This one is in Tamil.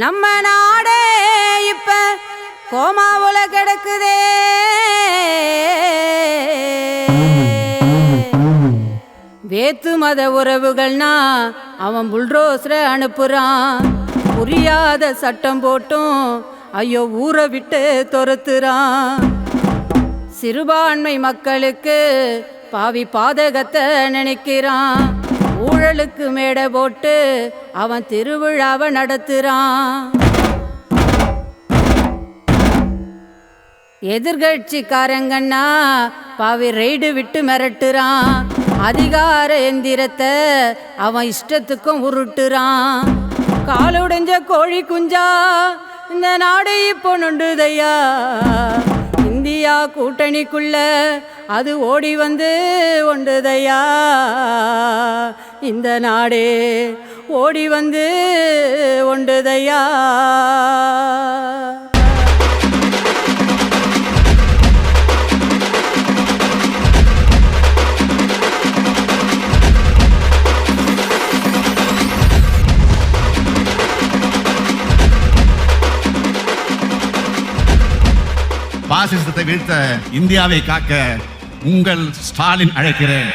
நம்ம நாடே இப்ப கோமாவுல கிடக்குதே. வேத்து மத உறவுகள்னா அவன் புல்ரோஸ்ர அனுப்புறான். புரியாத சட்டம் போட்டும் ஐயோ ஊரை விட்டு துரத்துறான். சிறுபான்மை மக்களுக்கு பாவி பாதகத்தை நினைக்கிறான். ஊழலுக்கு மேடை போட்டு அவன் திருவிழாவை நடத்துறான். எதிர்கட்சிக்காரங்கன்னா பாவி ரெய்டு விட்டு மிரட்டுறான். அதிகார எந்திரத்தை அவன் இஷ்டத்துக்கும் உருட்டுறான். காலுடைஞ்ச கோழி குஞ்சா இந்த நாடு இப்போ நொண்டுதையா. இந்தியா கூட்டணிக்குள்ள அது ஓடி வந்து ஒண்டுதையா. இந்த நாடே ஓடி வந்து ஒண்டுதையா. பாசிசத்தை வீழ்த்த இந்தியாவை காக்க உங்கள் ஸ்டாலின் அழைக்கிறேன்.